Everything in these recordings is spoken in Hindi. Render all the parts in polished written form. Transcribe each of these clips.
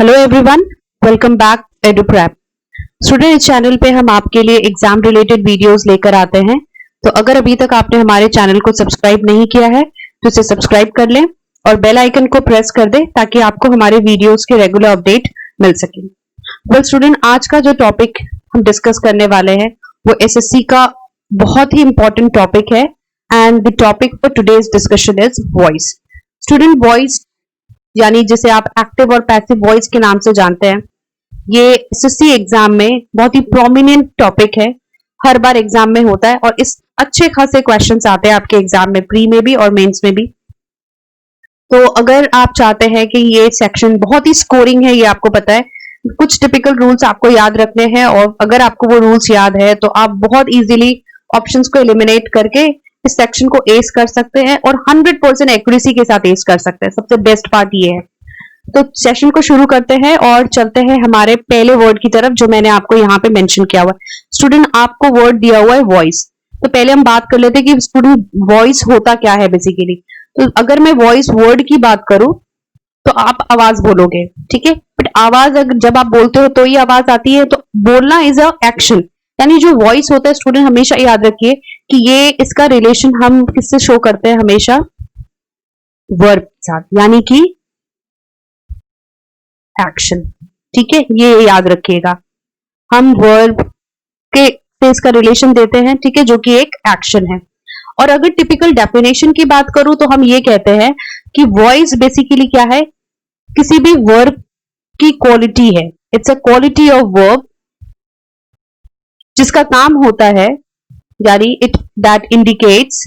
Hello everyone, welcome back edu prep. Student, इस चैनल पे हम आपके लिए एग्जाम रिलेटेड वीडियोस लेकर आते हैं। तो अगर अभी तक आपने हमारे चैनल को सब्सक्राइब नहीं किया है तो इसे सब्सक्राइब कर लें और बेल आइकन को प्रेस कर दें ताकि आपको हमारे वीडियोस के रेगुलर अपडेट मिल सके। वेल स्टूडेंट, आज का जो टॉपिक हम डिस्कस करने वाले हैं वो एसएससी का बहुत ही इंपॉर्टेंट टॉपिक है and the topic for today's discussion is voice. Student, voice यानी जिसे आप एक्टिव और पैसिव वॉइस के नाम से जानते हैं, ये एसएससी एग्जाम में बहुत ही प्रोमिनेंट टॉपिक है। हर बार एग्जाम में होता है और इस अच्छे खासे क्वेश्चंस आते हैं आपके एग्जाम में, प्री में भी और मेंस में भी। तो अगर आप चाहते हैं कि ये सेक्शन बहुत ही स्कोरिंग है, ये आपको पता है, कुछ टिपिकल रूल्स आपको याद रखने हैं और अगर आपको वो रूल्स याद है तो आप बहुत इजीली ऑप्शंस को एलिमिनेट करके इस सेक्शन को एस कर सकते हैं और 100% एक्यूरेसी के साथ एस कर सकते हैं। सबसे बेस्ट पार्ट ये है। तो सेशन को शुरू करते हैं और चलते हैं हमारे पहले वर्ड की तरफ जो मैंने आपको यहाँ पे मेंशन किया हुआ है। स्टूडेंट, आपको वर्ड दिया हुआ है वॉइस। तो पहले हम बात कर लेते हैं कि स्टूडेंट वॉइस होता क्या है बेसिकली। तो अगर मैं वॉइस वर्ड की बात करूं तो आप आवाज बोलोगे, ठीक है। बट आवाज अगर जब आप बोलते हो तो ही आवाज आती है, तो बोलना इज अ एक्शन। यानी जो वॉइस होता है स्टूडेंट, हमेशा याद रखिए कि ये इसका रिलेशन हम किससे शो करते हैं, हमेशा वर्ब के साथ, यानी कि एक्शन। ठीक है, ये याद रखिएगा, हम वर्ब के से इसका रिलेशन देते हैं, ठीक है, जो कि एक एक्शन है। और अगर टिपिकल डेफिनेशन की बात करूं तो हम ये कहते हैं कि वॉइस बेसिकली क्या है, किसी भी वर्ब की क्वालिटी है। It's a quality of verb जिसका काम होता है, यानी इट दैट इंडिकेट्स,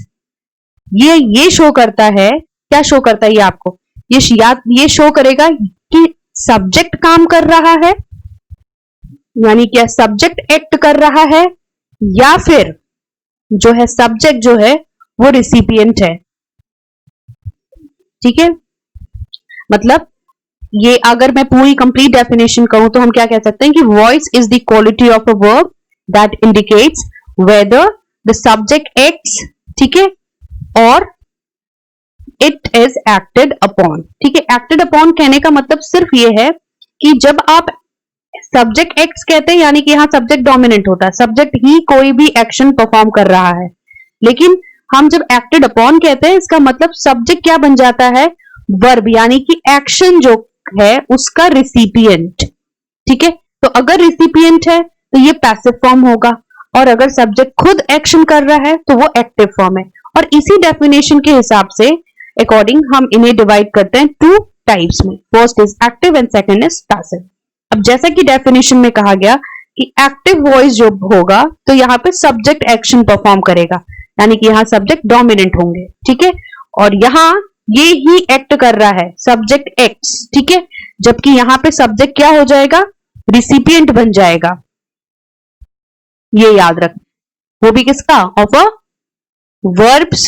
ये शो करता है, क्या शो करता है ये आपको, ये शो करेगा कि सब्जेक्ट काम कर रहा है, यानी क्या सब्जेक्ट एक्ट कर रहा है, या फिर जो है सब्जेक्ट जो है वो रिसिपिएंट है। ठीक है, मतलब ये अगर मैं पूरी कंप्लीट डेफिनेशन कहूं तो हम क्या कह सकते हैं कि voice is the quality of a verb that indicates whether the subject acts, ठीक है, और इट इज एक्टेड अपॉन। ठीक है, एक्टेड अपॉन कहने का मतलब सिर्फ ये है कि जब आप सब्जेक्ट एक्ट्स कहते हैं यानी कि यहां सब्जेक्ट डोमिनेंट होता है, सब्जेक्ट ही कोई भी एक्शन परफॉर्म कर रहा है। लेकिन हम जब एक्टेड अपॉन कहते हैं इसका मतलब सब्जेक्ट क्या बन जाता है, वर्ब, यानी कि एक्शन जो है उसका रिसिपिएंट। ठीक है, तो अगर रिसिपिएंट है तो ये पैसिव फॉर्म होगा और अगर सब्जेक्ट खुद एक्शन कर रहा है तो वो एक्टिव फॉर्म है। और इसी डेफिनेशन के हिसाब से अकॉर्डिंग हम इन्हें डिवाइड करते हैं टू टाइप्स में, first is active and second is passive. अब जैसा कि डेफिनेशन में कहा गया कि एक्टिव वॉइस जो होगा तो यहाँ पे सब्जेक्ट एक्शन परफॉर्म करेगा, यानी कि यहाँ सब्जेक्ट डोमिनेंट होंगे, ठीक है, और यहाँ ये ही एक्ट कर रहा है, सब्जेक्ट एक्ट्स, ठीक है, जबकि यहाँ पे सब्जेक्ट क्या हो जाएगा, रिसिपिएंट बन जाएगा। ये याद रख, वो भी किसका, ऑफ अ वर्ब्स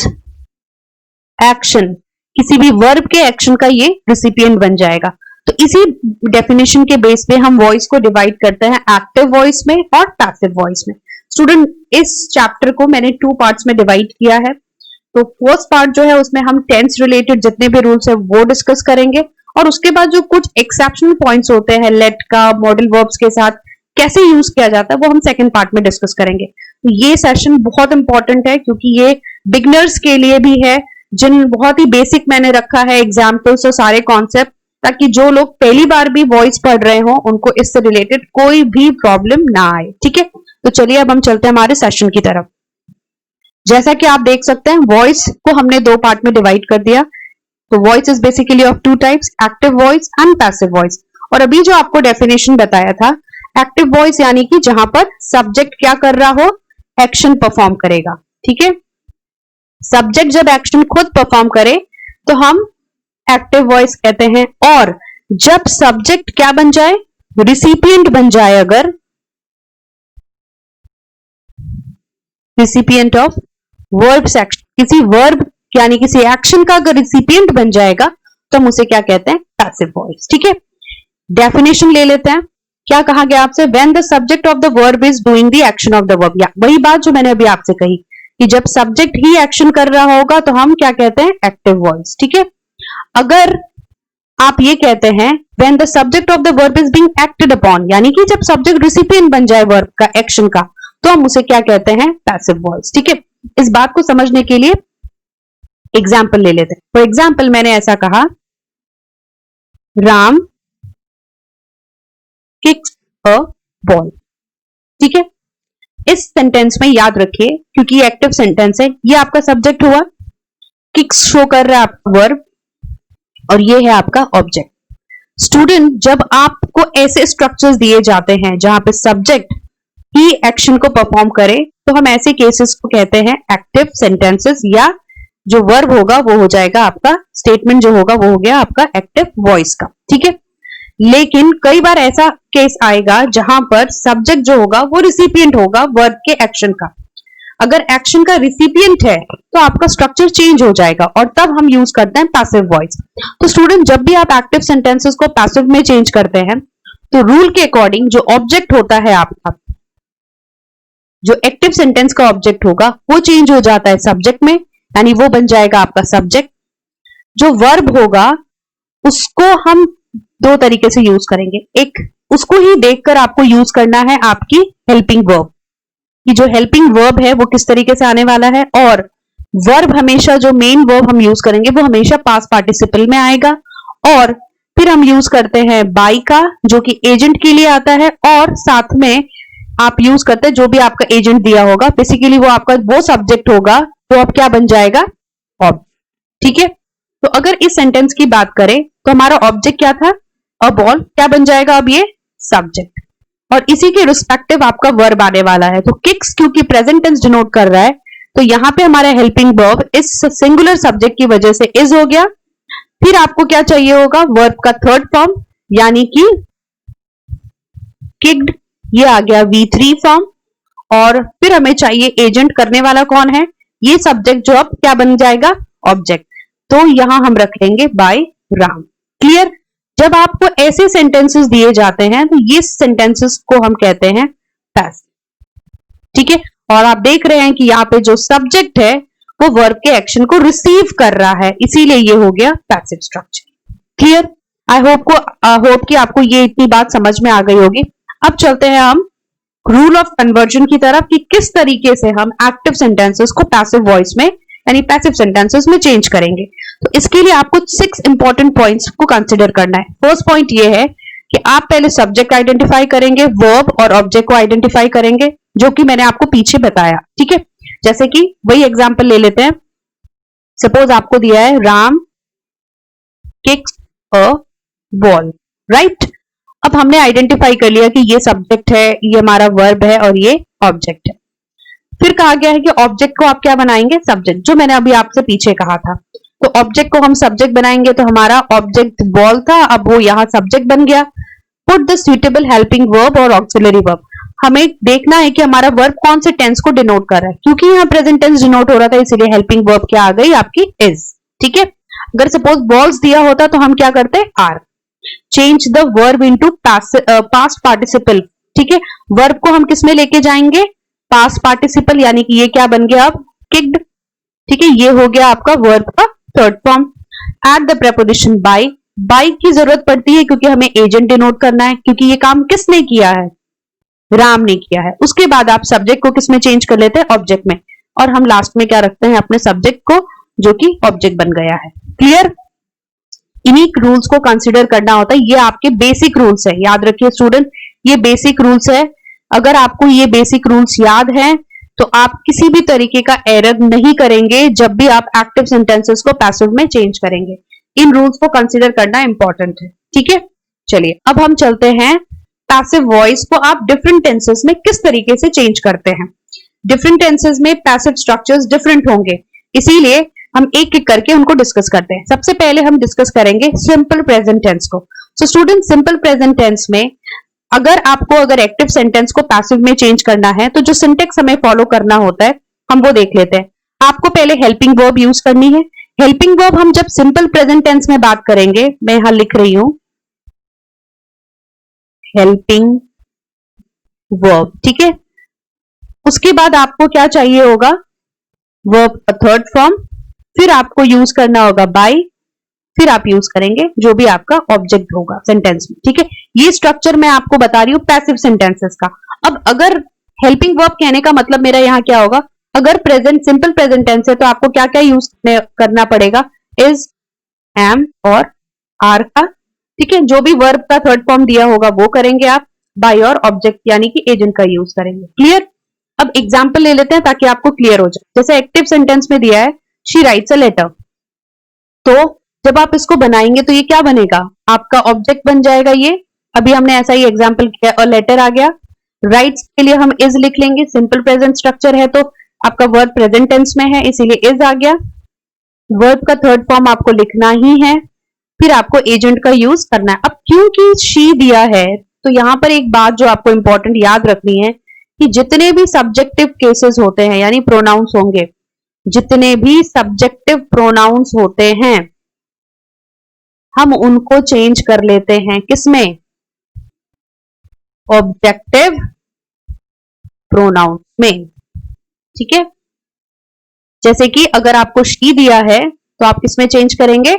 एक्शन, किसी भी वर्ब के एक्शन का ये रिसिपिएंट बन जाएगा। तो इसी डेफिनेशन के बेस पे हम वॉइस को डिवाइड करते हैं एक्टिव वॉइस में और पैसिव वॉइस में। स्टूडेंट, इस चैप्टर को मैंने 2 पार्ट्स में डिवाइड किया है। तो फर्स्ट पार्ट जो है उसमें हम टेंस रिलेटेड जितने भी रूल्स है वो डिस्कस करेंगे और उसके बाद जो कुछ एक्सेप्शनल पॉइंट्स होते हैं लेट का मॉडल वर्ब्स के साथ कैसे यूज किया जाता है वो हम सेकंड पार्ट में डिस्कस करेंगे। तो ये सेशन बहुत इंपॉर्टेंट है क्योंकि ये बिगनर्स के लिए भी है, जिन बहुत ही बेसिक मैंने रखा है एग्जाम्पल्स और सारे कॉन्सेप्ट, ताकि जो लोग पहली बार भी वॉइस पढ़ रहे हो उनको इससे रिलेटेड कोई भी प्रॉब्लम ना आए। ठीक है, तो चलिए अब हम चलते हैं हमारे सेशन की तरफ। जैसा कि आप देख सकते हैं वॉइस को हमने 2 पार्ट में डिवाइड कर दिया। तो voice is basically of 2 types, active voice and passive voice. और अभी जो आपको डेफिनेशन बताया था, एक्टिव वॉइस यानी कि जहां पर सब्जेक्ट क्या कर रहा हो, एक्शन परफॉर्म करेगा। ठीक है, सब्जेक्ट जब एक्शन खुद परफॉर्म करे तो हम एक्टिव वॉइस कहते हैं, और जब सब्जेक्ट क्या बन जाए, रिसिपिएंट बन जाए, अगर रिसिपिएंट ऑफ वर्ब एक्शन, किसी वर्ब यानी किसी एक्शन का अगर रिसिपिएंट बन जाएगा तो हम उसे क्या कहते हैं, पैसिव वॉइस। ठीक है, डेफिनेशन ले लेते हैं। क्या कहा गया आपसे, when the subject of the verb is doing the action of the verb, या वही बात जो मैंने अभी आपसे कही कि जब सब्जेक्ट ही एक्शन कर रहा होगा तो हम क्या कहते हैं, एक्टिव वॉइस। ठीक है, अगर आप ये कहते हैं when the subject of the verb is being acted upon, यानी कि जब सब्जेक्ट रिसिपिएंट बन जाए वर्ब का, एक्शन का, तो हम उसे क्या कहते हैं? Passive voice. ठीक है, इस बात को समझने के लिए एग्जाम्पल ले लेते हैं। फॉर एग्जाम्पल मैंने ऐसा कहा, राम किक्स अ बॉल। ठीक है, इस सेंटेंस में याद रखिए, क्योंकि ये एक्टिव सेंटेंस है, ये आपका सब्जेक्ट हुआ, किक्स शो कर रहा है आपका वर्ब, और ये है आपका ऑब्जेक्ट। स्टूडेंट, जब आपको ऐसे स्ट्रक्चर्स दिए जाते हैं जहां पे सब्जेक्ट ही एक्शन को परफॉर्म करे, तो हम ऐसे केसेस को कहते हैं एक्टिव सेंटेंसेस, या जो वर्ब होगा वो हो जाएगा आपका, स्टेटमेंट जो होगा वो हो गया आपका एक्टिव वॉइस का। ठीक है, लेकिन कई बार ऐसा केस आएगा जहां पर सब्जेक्ट जो होगा वो रिसिपिएंट होगा वर्ब के एक्शन का। अगर एक्शन का रिसिपिएंट है तो आपका स्ट्रक्चर चेंज हो जाएगा, और तब हम यूज करते हैं पैसिव वॉइस। तो स्टूडेंट, जब भी आप एक्टिव सेंटेंसेस को पैसिव में चेंज करते हैं, तो रूल के अकॉर्डिंग जो ऑब्जेक्ट होता है आपका, जो एक्टिव सेंटेंस का ऑब्जेक्ट होगा वो चेंज हो जाता है सब्जेक्ट में, यानी वो बन जाएगा आपका सब्जेक्ट। जो वर्ब होगा उसको हम दो तरीके से यूज करेंगे। एक, उसको ही देखकर आपको यूज करना है आपकी हेल्पिंग वर्ब, कि जो हेल्पिंग वर्ब है वो किस तरीके से आने वाला है, और वर्ब हमेशा, जो मेन वर्ब हम यूज करेंगे वो हमेशा पास्ट पार्टिसिपल में आएगा। और फिर हम यूज करते हैं बाई का, जो कि एजेंट के लिए आता है, और साथ में आप यूज करते हैं जो भी आपका एजेंट दिया होगा, बेसिकली वो आपका वो सब्जेक्ट होगा, तो अब क्या बन जाएगा? ऑब्जेक्ट। ठीक है, तो अगर इस सेंटेंस की बात करें तो हमारा ऑब्जेक्ट क्या था? A ball. क्या बन जाएगा अब? ये सब्जेक्ट, और इसी के रिस्पेक्टिव आपका वर्ब आने वाला है। तो किक्स क्योंकि प्रेजेंट टेंस डिनोट कर रहा है, तो यहां पे हमारा हेल्पिंग वर्ब इस सिंगुलर सब्जेक्ट की वजह से इज हो गया। फिर आपको क्या चाहिए होगा? वर्ब का थर्ड फॉर्म, यानी कि किक्ड, ये आ गया V3 फॉर्म। और फिर हमें चाहिए एजेंट, करने वाला कौन है? ये सब्जेक्ट, जो अब क्या बन जाएगा? ऑब्जेक्ट। तो यहां हम रखेंगे बाय राम। क्लियर? जब आपको ऐसे सेंटेंसेस दिए जाते हैं तो ये सेंटेंसेस को हम कहते हैं पैसिव। ठीक है, और आप देख रहे हैं कि यहाँ पे जो सब्जेक्ट है वो वर्ब के एक्शन को रिसीव कर रहा है, इसीलिए ये हो गया passive structure. Clear? I hope कि आपको ये इतनी बात समझ में आ गई होगी। अब चलते हैं हम रूल ऑफ कन्वर्जन की तरफ, कि किस तरीके से हम एक्टिव सेंटेंसेस को पैसिव वॉइस में, यानी पैसिव सेंटेंसेस में चेंज करेंगे। तो इसके लिए आपको 6 इंपॉर्टेंट पॉइंट्स को कंसीडर करना है। फर्स्ट पॉइंट ये है कि आप पहले सब्जेक्ट आइडेंटिफाई करेंगे, वर्ब और ऑब्जेक्ट को आइडेंटिफाई करेंगे, जो कि मैंने आपको पीछे बताया। ठीक है, जैसे कि वही एग्जांपल ले लेते हैं। सपोज आपको दिया है Ram kicks a ball, right? अब हमने आइडेंटिफाई कर लिया कि ये सब्जेक्ट है, ये हमारा वर्ब है और ये ऑब्जेक्ट है। फिर कहा गया है कि ऑब्जेक्ट को आप क्या बनाएंगे? सब्जेक्ट, जो मैंने अभी आपसे पीछे कहा था। तो ऑब्जेक्ट को हम सब्जेक्ट बनाएंगे, तो हमारा ऑब्जेक्ट बॉल था, अब वो यहां सब्जेक्ट बन गया। Put the suitable helping verb और ऑक्सिलरी वर्ब। हमें देखना है कि हमारा वर्ब कौन से टेंस को डिनोट कर रहा है, क्योंकि यहाँ प्रेजेंट टेंस डिनोट हो रहा था, इसीलिए हेल्पिंग वर्ब क्या आ गई? आपकी इज। ठीक है, अगर सपोज बॉल्स दिया होता तो हम क्या करते? Are. Change the verb into past participle. ठीक है, वर्ब को हम किस में लेके जाएंगे? पास्ट पार्टिसिपल, यानी कि ये क्या बन गया? अब किक्ड। ठीक है, ये हो गया आपका वर्ब का third form. At the preposition by. By की जरूरत पड़ती है क्योंकि हमें एजेंट डिनोट करना है, क्योंकि ये काम किसने किया है? राम ने किया है। उसके बाद आप सब्जेक्ट को किस में चेंज कर लेते हैं? ऑब्जेक्ट में। और हम लास्ट में क्या रखते हैं? अपने सब्जेक्ट को, जो कि ऑब्जेक्ट बन गया है। क्लियर? इन्हीं रूल्स को कंसीडर करना होता है। ये आपके बेसिक रूल्स है, याद रखिए स्टूडेंट, ये बेसिक रूल्स है। अगर आपको ये बेसिक रूल्स याद हैं तो आप किसी भी तरीके का एरर नहीं करेंगे जब भी आप एक्टिव सेंटेंसेस को पैसिव में चेंज करेंगे। इन रूल्स को कंसीडर करना इंपॉर्टेंट है। ठीक है, चलिए अब हम चलते हैं पैसिव वॉइस को आप डिफरेंट टेंसेस में किस तरीके से चेंज करते हैं। डिफरेंट टेंसेस में पैसिव स्ट्रक्चर्स डिफरेंट होंगे, इसीलिए हम एक एक करके उनको डिस्कस करते हैं। सबसे पहले हम डिस्कस करेंगे सिंपल प्रेजेंट टेंस को। So student, simple present tense में अगर एक्टिव सेंटेंस को पैसिव में चेंज करना है तो जो सिंटेक्स हमें फॉलो करना होता है हम वो देख लेते हैं। आपको पहले हेल्पिंग वर्ब यूज करनी है। हेल्पिंग वर्ब हम जब सिंपल प्रेजेंट टेंस में बात करेंगे, मैं यहां लिख रही हूं हेल्पिंग वर्ब। ठीक है, उसके बाद आपको क्या चाहिए होगा? वर्ब का थर्ड फॉर्म। फिर आपको यूज करना होगा बाय, फिर आप यूज करेंगे जो भी आपका ऑब्जेक्ट होगा सेंटेंस में, ठीक है। ये स्ट्रक्चर मैं आपको बता रही हूँ पैसिव सेंटेंसेस का। अब अगर हेल्पिंग वर्ब कहने का मतलब मेरा यहाँ क्या होगा, अगर प्रेजेंट सिंपल प्रेजेंट टेंस है तो आपको क्या क्या यूज करना पड़ेगा, इज, एम और आर का, ठीक है। जो भी वर्ब का थर्ड फॉर्म दिया होगा वो करेंगे आप, बाय और ऑब्जेक्ट यानी कि एजेंट का यूज करेंगे। क्लियर। अब एग्जाम्पल ले लेते हैं ताकि आपको क्लियर हो जाए। जैसे एक्टिव सेंटेंस में दिया है शी राइट्स अ लेटर, तो जब आप इसको बनाएंगे तो ये क्या बनेगा, आपका ऑब्जेक्ट बन जाएगा ये। अभी हमने ऐसा ही एग्जाम्पल किया और लेटर आ गया। राइट्स के लिए हम इज लिख लेंगे, सिंपल प्रेजेंट स्ट्रक्चर है तो आपका वर्ब प्रेजेंट टेंस में है इसीलिए इज आ गया। वर्ब का थर्ड फॉर्म आपको लिखना ही है, फिर आपको एजेंट का यूज करना है। अब क्योंकि शी दिया है तो यहां पर एक बात जो आपको इंपॉर्टेंट याद रखनी है कि जितने भी सब्जेक्टिव केसेस होते हैं यानी प्रोनाउंस होंगे, जितने भी सब्जेक्टिव प्रोनाउंस होते हैं हम उनको चेंज कर लेते हैं किसमें, ऑब्जेक्टिव प्रोनाउंस में, ठीक है। जैसे कि अगर आपको शी दिया है तो आप किसमें चेंज करेंगे,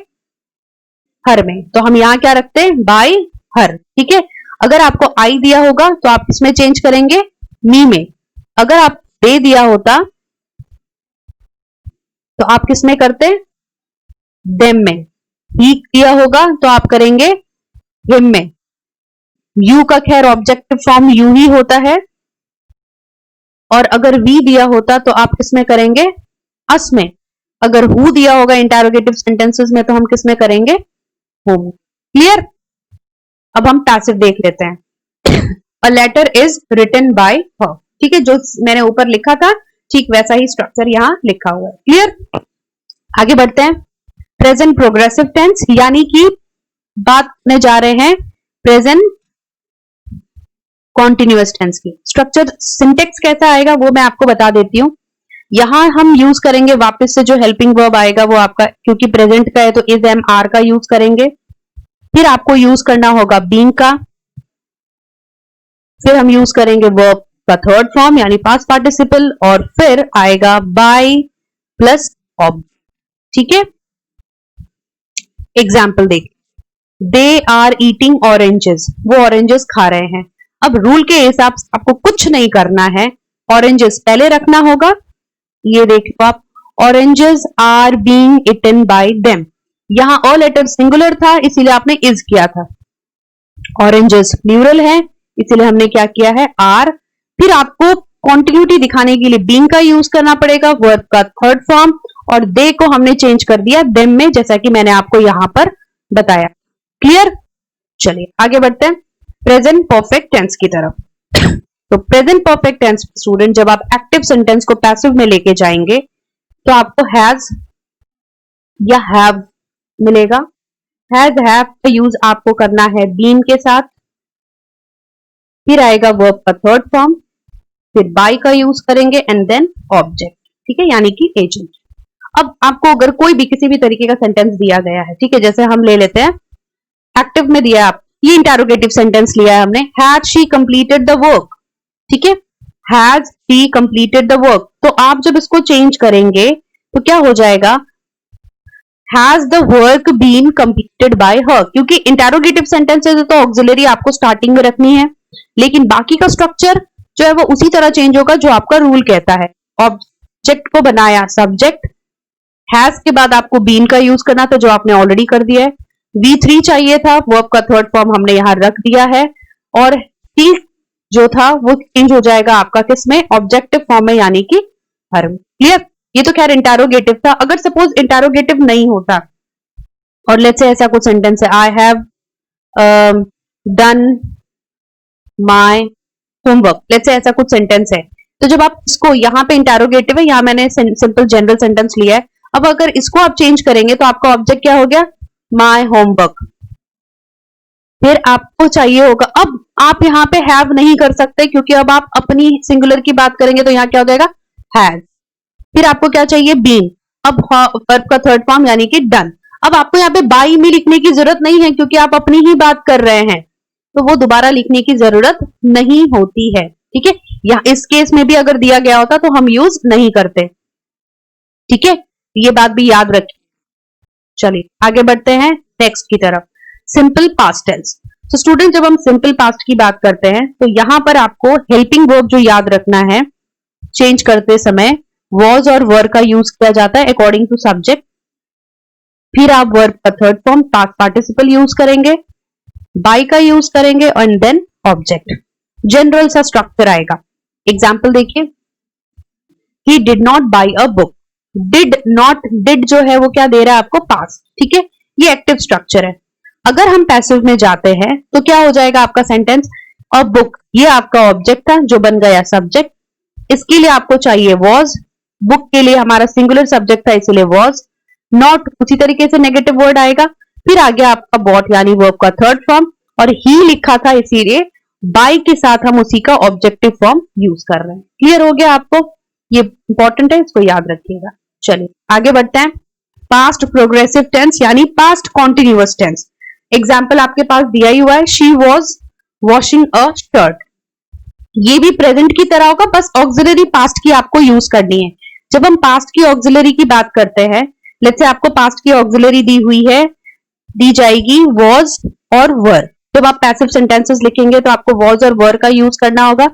हर में, तो हम यहां क्या रखते हैं, बाय हर, ठीक है। अगर आपको आई दिया होगा तो आप किसमें चेंज करेंगे, मी में। अगर आप दे दिया होता तो आप किसमें करते, देम में। ही दिया होगा तो आप करेंगे हिम में। यू का खैर ऑब्जेक्टिव फॉर्म यू ही होता है, और अगर वी दिया होता तो आप किसमें करेंगे, अस में। अगर हु दिया होगा इंटरोगेटिव सेंटेंसेस में तो हम किसमें करेंगे, होम। क्लियर। अब हम पैसिव देख लेते हैं। A letter is written by her, ठीक है, जो मैंने ऊपर लिखा था ठीक वैसा ही स्ट्रक्चर यहां लिखा हुआ है। क्लियर। आगे बढ़ते हैं। प्रेजेंट प्रोग्रेसिव टेंस यानी कि बात में जा रहे हैं प्रेजेंट कॉन्टिन्यूअस टेंस की। स्ट्रक्चर सिंटेक्स कैसा आएगा वो मैं आपको बता देती हूं। यहां हम यूज करेंगे वापस से जो हेल्पिंग वर्ब आएगा वो आपका, क्योंकि प्रेजेंट का है तो इज, एम, आर का यूज करेंगे। फिर आपको यूज करना होगा बीइंग का, फिर हम यूज करेंगे वर्ब का थर्ड फॉर्म यानी पास्ट पार्टिसिपल, और फिर आएगा बाय प्लस ऑब्जेक्ट, ठीक है। एग्जाम्पल देखिए, दे आर ईटिंग ऑरेंजेस, वो ऑरेंजेस खा रहे हैं। अब रूल के हिसाब से आपको कुछ नहीं करना है, ऑरेंजेस पहले रखना होगा। ये देख लो आप, oranges are being eaten by them, यहां ऑ लेटर सिंगुलर था इसीलिए आपने इज किया था। ऑरेंजेस प्लूरल है इसीलिए हमने क्या किया है, आर। फिर आपको कॉन्टिन्यूटी दिखाने के लिए बीइंग का यूज करना पड़ेगा, वर्ब का थर्ड फॉर्म, और दे को हमने चेंज कर दिया देम में, जैसा कि मैंने आपको यहां पर बताया। क्लियर। चलिए आगे बढ़ते हैं प्रेजेंट परफेक्ट टेंस की तरफ। तो प्रेजेंट परफेक्ट टेंस स्टूडेंट जब आप एक्टिव सेंटेंस को पैसिव में लेके जाएंगे तो आपको हैज या हैव मिलेगा। हैज हैव का यूज आपको करना है बीन के साथ, फिर आएगा वर्ब का थर्ड फॉर्म, फिर बाय का यूज करेंगे एंड देन ऑब्जेक्ट, ठीक है, यानी कि एजेंट। अब आपको अगर कोई भी किसी भी तरीके का सेंटेंस दिया गया है, ठीक है, जैसे हम ले लेते हैं एक्टिव में दिया है आप, ये इंटरोगेटिव सेंटेंस लिया है हमने, has she completed the work, ठीक है, has she completed the work. तो आप जब इसको चेंज करेंगे तो क्या हो जाएगा, has the work been completed by her, क्योंकि इंटरोगेटिव सेंटेंसेस है तो ऑक्सिलरी आपको स्टार्टिंग में रखनी है, लेकिन बाकी का स्ट्रक्चर जो है वो उसी तरह चेंज होगा जो आपका रूल कहता है। ऑब्जेक्ट को बनाया सब्जेक्ट, हैज के बाद आपको बीन का यूज करना था जो आपने ऑलरेडी कर दिया है। V3 चाहिए था, वर्ब का थर्ड फॉर्म हमने यहां रख दिया है, और T जो था वो चेंज हो जाएगा आपका किसमें, ऑब्जेक्टिव फॉर्म में यानी कि हर में। क्लियर। ये तो खैर इंटरोगेटिव था। अगर सपोज इंटरोगेटिव नहीं होता और लेट्स से ऐसा कुछ सेंटेंस है, I have done my homework, let's say ऐसा कुछ सेंटेंस है, तो जब आप इसको यहाँ पे इंटरोगेटिव है, यहां मैंने सिंपल जनरल सेंटेंस लिया है, अब अगर इसको आप चेंज करेंगे तो आपका ऑब्जेक्ट क्या हो गया, माय होमवर्क। फिर आपको चाहिए होगा, अब आप यहां पे हैव नहीं कर सकते क्योंकि अब आप अपनी सिंगुलर की बात करेंगे तो यहां क्या हो जाएगा, हैज। फिर आपको क्या चाहिए, बीन। अब वर्ब का थर्ड फॉर्म यानी कि डन। अब आपको यहाँ पे बाई में लिखने की जरूरत नहीं है क्योंकि आप अपनी ही बात कर रहे हैं, तो वो दोबारा लिखने की जरूरत नहीं होती है, ठीक है। या इस केस में भी अगर दिया गया होता तो हम यूज नहीं करते, ठीक है, ये बात भी याद रखिए। चलिए आगे बढ़ते हैं नेक्स्ट की तरफ, सिंपल पास्ट टेंस। तो स्टूडेंट जब हम सिंपल पास्ट की बात करते हैं तो यहां पर आपको हेल्पिंग वर्ब जो याद रखना है, चेंज करते समय वॉज और वर का यूज किया जाता है अकॉर्डिंग टू सब्जेक्ट। फिर आप वर्ब का third form past participle use करेंगे, बाय का यूज करेंगे एंड देन ऑब्जेक्ट। जनरल सा स्ट्रक्चर आएगा। एग्जाम्पल देखिए, he did not buy a book. Did not, did जो है वो क्या दे रहा है आपको, पास्ट, ठीक है, ये एक्टिव स्ट्रक्चर है। अगर हम पैसिव में जाते हैं तो क्या हो जाएगा आपका सेंटेंस, अ बुक, ये आपका ऑब्जेक्ट था जो बन गया सब्जेक्ट, इसके लिए आपको चाहिए वॉज, बुक के लिए हमारा सिंगुलर सब्जेक्ट था इसलिए वॉज, नॉट उसी तरीके से नेगेटिव वर्ड आएगा, फिर आ गया आपका बॉट यानी वर्ब का थर्ड फॉर्म, और ही लिखा था इसीलिए बाय के साथ हम उसी का ऑब्जेक्टिव फॉर्म यूज कर रहे हैं। क्लियर हो गया आपको, ये इंपॉर्टेंट है, इसको याद रखिएगा। चलिए आगे बढ़ते हैं, पास्ट प्रोग्रेसिव टेंस यानी पास्ट कॉन्टिन्यूअस टेंस। एग्जाम्पल आपके पास दिया ही हुआ है, she was washing a shirt. ये भी प्रेजेंट की तरह होगा, बस ऑक्सिलरी पास्ट की आपको यूज करनी है। जब हम पास्ट की ऑक्सिलरी की बात करते हैं, लेट्स से आपको पास्ट की ऑक्सिलरी दी हुई है, दी जाएगी वॉज और वर। जब आप पैसिव सेंटेंसेस लिखेंगे तो आपको वॉज और वर का यूज करना होगा,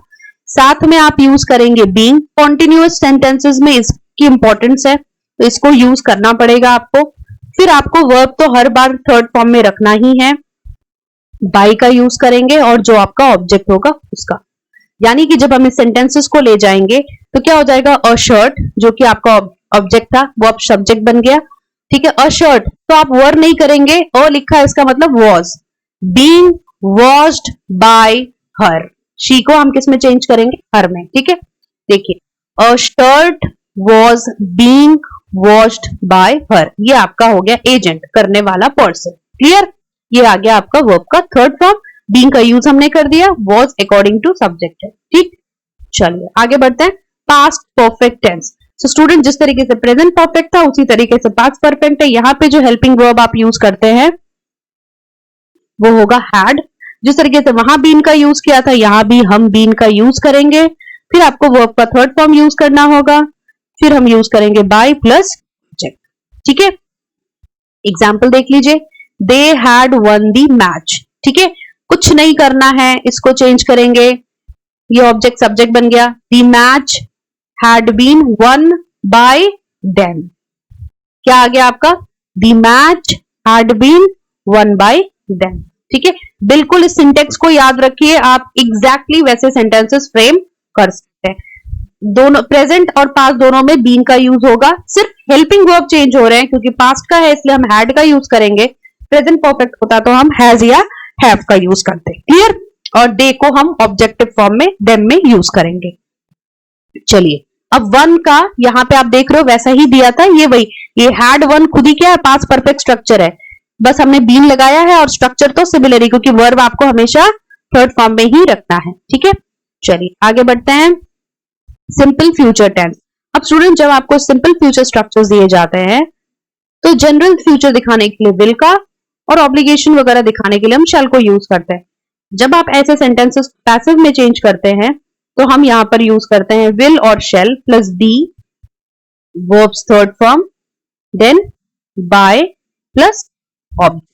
साथ में आप यूज करेंगे बीइंग। कॉन्टिन्यूअस सेंटेंसेस में इसकी इंपॉर्टेंस है तो इसको यूज करना पड़ेगा आपको। फिर आपको वर्ब तो हर बार थर्ड फॉर्म में रखना ही है, बाय का यूज करेंगे और जो आपका ऑब्जेक्ट होगा उसका, यानी कि जब हम इस सेंटेंसेस को ले जाएंगे तो क्या हो जाएगा, अ शर्ट जो कि आपका ऑब्जेक्ट था वो अब सब्जेक्ट बन गया, ठीक है। अ शर्ट तो आप वर नहीं करेंगे, अ लिखा है इसका मतलब was, being washed by her, she को हम किस में चेंज करेंगे, हर में, ठीक है। देखिए, a shirt was being washed by her, ये आपका हो गया एजेंट, करने वाला पर्सन। क्लियर, ये आ गया आपका वर्ब का थर्ड फॉर्म, बीइंग का यूज हमने कर दिया, वॉज अकॉर्डिंग टू सब्जेक्ट है, ठीक। चलिए आगे बढ़ते हैं, past perfect tense. So student जिस तरीके से प्रेजेंट परफेक्ट था उसी तरीके से पास्ट परफेक्ट है। यहाँ पे जो हेल्पिंग वर्ब आप यूज करते हैं वो होगा हैड। जिस तरीके से वहां बीन का यूज किया था यहाँ भी हम बीन का यूज करेंगे। फिर आपको वर्ब का थर्ड फॉर्म यूज करना होगा, फिर हम यूज करेंगे बाय प्लस ऑब्जेक्ट, ठीक है। एग्जाम्पल देख लीजिए, they had one the match, ठीक है, कुछ नहीं करना है, इसको चेंज करेंगे, ये ऑब्जेक्ट सब्जेक्ट बन गया, the match had been won by them. क्या आ गया आपका, the match had been won by them, ठीक है। बिल्कुल इस सिंटेक्स को याद रखिए, आप एग्जैक्टली वैसे सेंटेंसेस फ्रेम कर सकते हैं। दोनों प्रेजेंट और पास्ट दोनों में बीन का यूज होगा, सिर्फ हेल्पिंग वर्ब चेंज हो रहे हैं क्योंकि पास्ट का है इसलिए हम हैड का यूज करेंगे, प्रेजेंट परफेक्ट होता तो हम हैज या हैव का यूज करते। क्लियर, और दे को हम ऑब्जेक्टिव फॉर्म में देम में यूज करेंगे। चलिए अब वन का यहाँ पे आप देख रहे हो वैसा ही दिया था, ये वही, ये हैड वन खुद ही क्या है, पास्ट परफेक्ट स्ट्रक्चर है, बस हमने बीन लगाया है और स्ट्रक्चर तो सिमिलर ही क्योंकि वर्ब आपको हमेशा थर्ड फॉर्म में ही रखना है, ठीक है। चलिए आगे बढ़ते हैं, सिंपल फ्यूचर टेंस। अब स्टूडेंट जब आपको सिंपल फ्यूचर स्ट्रक्चर्स दिए जाते हैं तो जनरल फ्यूचर दिखाने के लिए विल का और ऑब्लिगेशन वगैरह दिखाने के लिए हम शैल को यूज करते हैं। जब आप ऐसे सेंटेंसेस पैसिव में चेंज करते हैं तो हम यहां पर यूज करते हैं विल और shall plus d, verbs third form, then by plus object,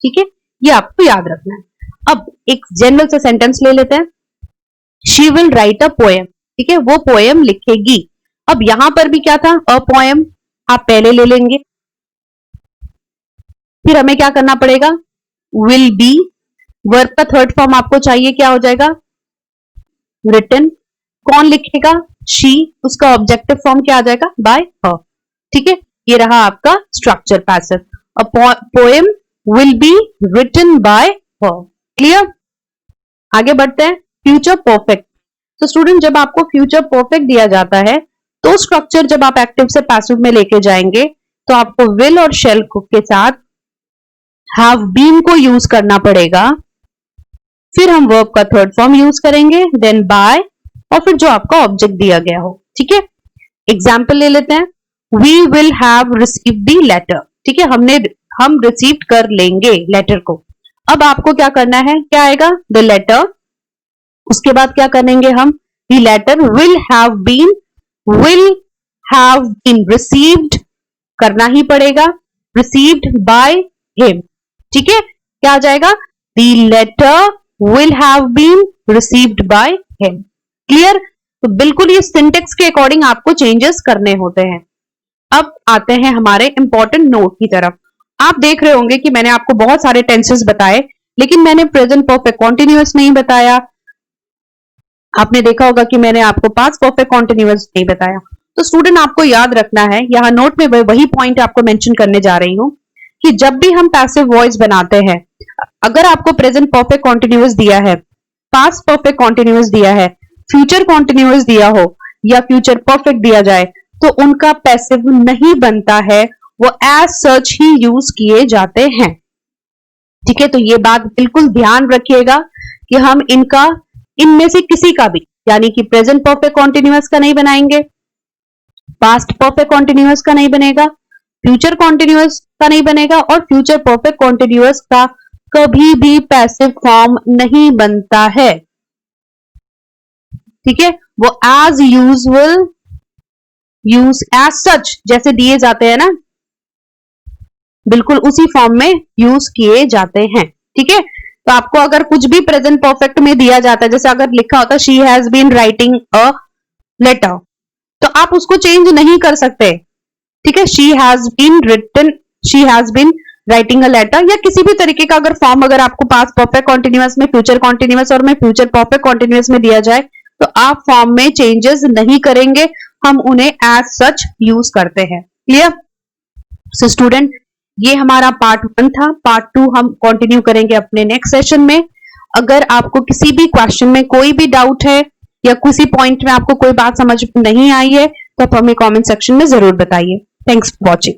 ठीक है, ये आपको याद रखना है। अब एक जनरल से सेंटेंस ले लेते हैं, she will write a poem, ठीक है, वो पोएम लिखेगी। अब यहां पर भी क्या था, अ पोएम आप पहले ले लेंगे, फिर हमें क्या करना पड़ेगा, विल बी, वर्ब का थर्ड फॉर्म आपको चाहिए, क्या हो जाएगा, रिटन, कौन लिखेगा, शी, उसका ऑब्जेक्टिव फॉर्म क्या आ जाएगा, बाय हर, ठीक है। ये रहा आपका structure passive, a poem will be written by her. Clear, आगे बढ़ते हैं, फ्यूचर परफेक्ट। तो स्टूडेंट जब आपको फ्यूचर परफेक्ट दिया जाता है तो स्ट्रक्चर जब आप एक्टिव से पैसिव में लेके जाएंगे तो आपको विल और शैल के साथ हैव बीन को यूज करना पड़ेगा, फिर हम वर्ब का थर्ड फॉर्म यूज करेंगे, देन बाय, और फिर जो आपका ऑब्जेक्ट दिया गया हो, ठीक है। एग्जाम्पल ले लेते हैं, we will have received the letter, ठीक है, हम रिसीव कर लेंगे लेटर को। अब आपको क्या करना है, क्या आएगा, द लेटर, उसके बाद क्या करेंगे हम, the letter will have been received करना ही पड़ेगा, received by him. ठीक है, क्या आ जाएगा? The letter will have been received by him. Clear? तो बिल्कुल ये सिंटेक्स के अकॉर्डिंग आपको चेंजेस करने होते हैं। अब आते हैं हमारे इंपॉर्टेंट नोट की तरफ। आप देख रहे होंगे कि मैंने आपको बहुत सारे टेंसेस बताए, लेकिन मैंने प्रेजेंट परफेक्ट कॉन्टिन्यूअस नहीं बताया। आपने देखा होगा कि मैंने आपको पास्ट परफेक्ट कॉन्टिन्यूअस नहीं बताया। तो स्टूडेंट आपको याद रखना है, यहाँ नोट में वही पॉइंट आपको मेंशन करने जा रही हूं कि जब भी हम पैसिव वॉइस बनाते हैं, अगर आपको प्रेजेंट परफेक्ट कॉन्टिन्यूअस दिया है, पास्ट परफेक्ट कॉन्टिन्यूअस दिया है, फ्यूचर कॉन्टिन्यूअस दिया हो या फ्यूचर परफेक्ट दिया जाए, तो उनका पैसिव नहीं बनता है, वो एज सच ही यूज किए जाते हैं। ठीक है, तो ये बात बिल्कुल ध्यान रखिएगा कि हम इनमें से किसी का भी, यानी कि प्रेजेंट परफेक्ट कॉन्टिन्यूअस का नहीं बनाएंगे, पास्ट परफेक्ट कॉन्टिन्यूअस का नहीं बनेगा, फ्यूचर कॉन्टिन्यूअस का नहीं बनेगा, और फ्यूचर परफेक्ट कॉन्टिन्यूअस का कभी भी पैसिव फॉर्म नहीं बनता है। ठीक है, वो as usual, use as such जैसे दिए जाते हैं ना, बिल्कुल उसी फॉर्म में यूज किए जाते हैं। ठीक है, तो आपको अगर कुछ भी प्रेजेंट परफेक्ट में दिया जाता है, जैसे अगर लिखा होता she has been writing a letter, तो आप उसको चेंज नहीं कर सकते। ठीक है, she has been written, she has been writing a letter, या किसी भी तरीके का अगर फॉर्म अगर आपको पास्ट परफेक्ट कॉन्टिन्यूअस में, फ्यूचर कॉन्टिन्यूअस और में फ्यूचर परफेक्ट कॉन्टिन्यूअस में दिया जाए, तो आप फॉर्म में चेंजेस नहीं करेंगे, हम उन्हें एज सच यूज करते हैं। क्लियर? सो स्टूडेंट, ये हमारा पार्ट 1 था। पार्ट 2 हम कंटिन्यू करेंगे अपने नेक्स्ट सेशन में। अगर आपको किसी भी क्वेश्चन में कोई भी डाउट है या किसी पॉइंट में आपको कोई बात समझ में नहीं आई है, तो आप हमें कमेंट सेक्शन में जरूर बताइए। Thanks for watching.